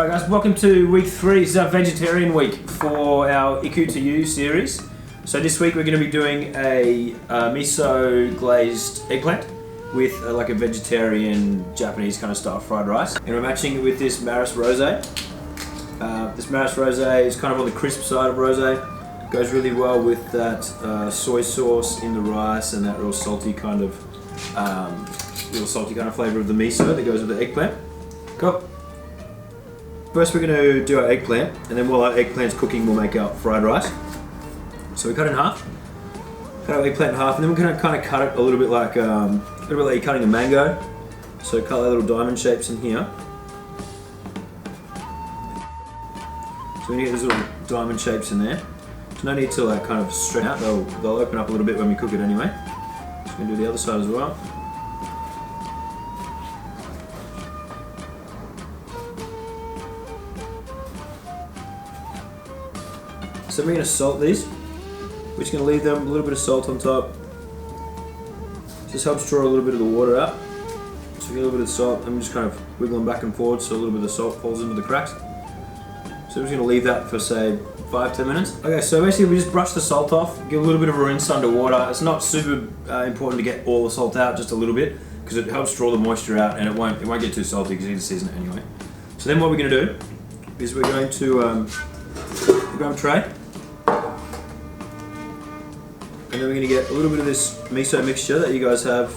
Alright guys, welcome to week 3. This is our vegetarian week for our Iku to You series. So this week we're going to be doing a miso glazed eggplant with like a vegetarian Japanese kind of style fried rice. And we're matching it with this Maris Rosé. This Maris Rosé is kind of on the crisp side of rosé. Goes really well with that soy sauce in the rice and that real salty kind of flavour of the miso that goes with the eggplant. Cool. First we're going to do our eggplant, and then while our eggplant's cooking we'll make our fried rice. So we cut it in half. Cut our eggplant in half, and then we're going to kind of cut it a little bit like you're cutting a mango. So cut our little diamond shapes in here. So we need those little diamond shapes in there. There's no need to like kind of straighten out. They'll open up a little bit when we cook it anyway. Just going to do the other side as well. So we're going to salt these. We're just going to leave them a little bit of salt on top. Just helps draw a little bit of the water out. So we get a little bit of salt and we're just kind of wiggling back and forward so a little bit of salt falls into the cracks. So we're just going to leave that for say 5-10 minutes. Okay, so basically we just brush the salt off, give a little bit of a rinse underwater. It's not super important to get all the salt out, just a little bit, because it helps draw the moisture out and it won't get too salty because you need to season it anyway. So then what we're going to do is we're going to grab a tray. And then we're going to get a little bit of this miso mixture that you guys have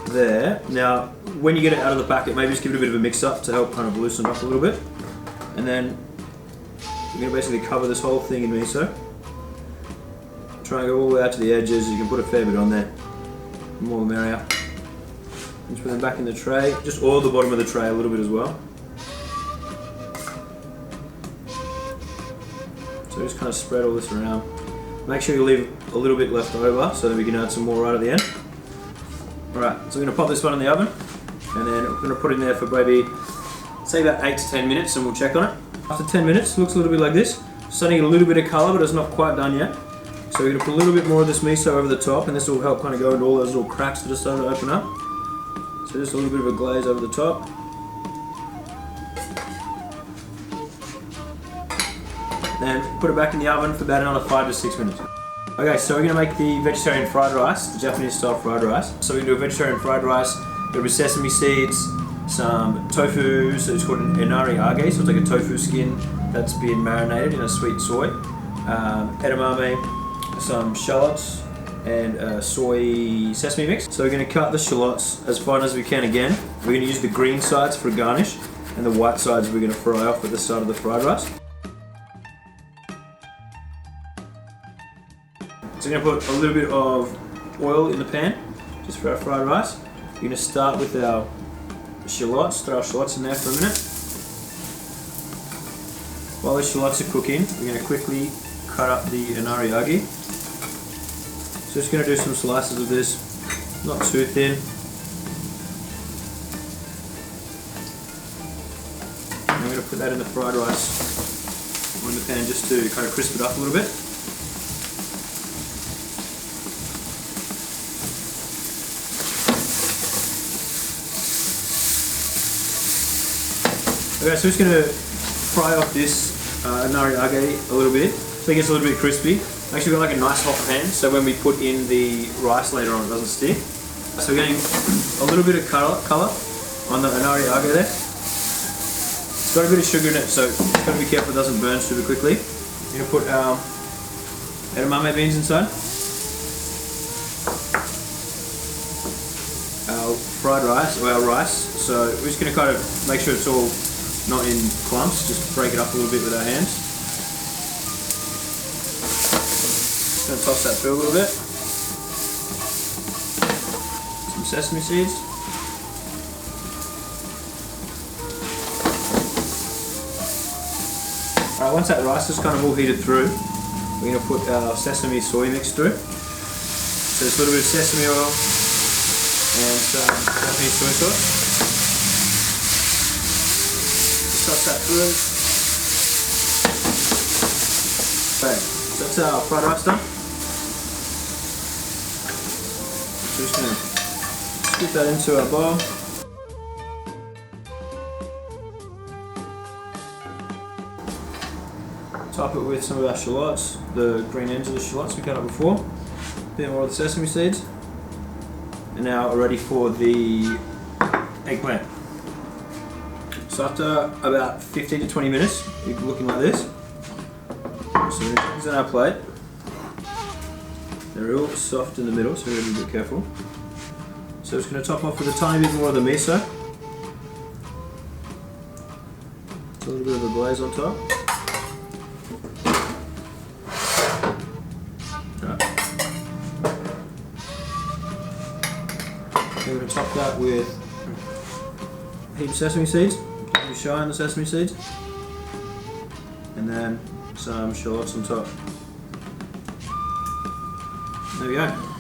there. Now, when you get it out of the packet, maybe just give it a bit of a mix up to help kind of loosen up a little bit. And then we're going to basically cover this whole thing in miso. Try and go all the way out to the edges. You can put a fair bit on there. The more the merrier. Just put them back in the tray. Just oil the bottom of the tray a little bit as well. So just kind of spread all this around. Make sure you leave a little bit left over so that we can add some more right at the end. Alright, so we're going to pop this one in the oven and then we're going to put it in there for maybe, say about 8 to 10 minutes and we'll check on it. After 10 minutes, it looks a little bit like this. Starting to get a little bit of colour but it's not quite done yet. So we're going to put a little bit more of this miso over the top and this will help kind of go into all those little cracks that are starting to open up. So just a little bit of a glaze over the top. And put it back in the oven for about another 5 to 6 minutes. Okay, so we're going to make the vegetarian fried rice, the Japanese style fried rice. So we're going to do a vegetarian fried rice, there will be sesame seeds, some tofu, so it's called an Inariage, so it's like a tofu skin that's been marinated in a sweet soy, edamame, some shallots, and soy sesame mix. So we're going to cut the shallots as fine as we can again. We're going to use the green sides for a garnish, and the white sides we're going to fry off at the start of the fried rice. So we're going to put a little bit of oil in the pan, just for our fried rice. We're going to start with our shallots, throw our shallots in there for a minute. While the shallots are cooking, we're going to quickly cut up the inariage. So just going to do some slices of this, not too thin. And I'm going to put that in the fried rice on the pan just to kind of crisp it up a little bit. Okay, so we're just going to fry off this inariage a little bit so it gets a little bit crispy. Actually, we've got like a nice hot pan so when we put in the rice later on it doesn't stick. So we're getting a little bit of colour on the inariage there. It's got a bit of sugar in it, so just got to be careful it doesn't burn super quickly. We're going to put our edamame beans inside. Our fried rice, or our rice. So we're just going to kind of make sure it's all not in clumps, just break it up a little bit with our hands. Just going to toss that through a little bit. Some sesame seeds. Alright, once that rice is kind of all heated through, we're going to put our sesame soy mix through. So just a little bit of sesame oil and some Japanese soy sauce. Toss that through. Okay, so that's our fried rice done. So we're just going to scoop that into our bowl. top it with some of our shallots, the green ends of the shallots we cut up before. A bit more of the sesame seeds. And now we're ready for the eggplant. So after about 15 to 20 minutes, you're looking like this. So these on our plate. They're real soft in the middle, so we're going to be a bit careful. So just going to top off with a tiny bit more of the miso. A little bit of a glaze on top. Right. Then we're going to top that with a heap of sesame seeds. Don't be shy on the sesame seeds. And then some shallots on top. There we go.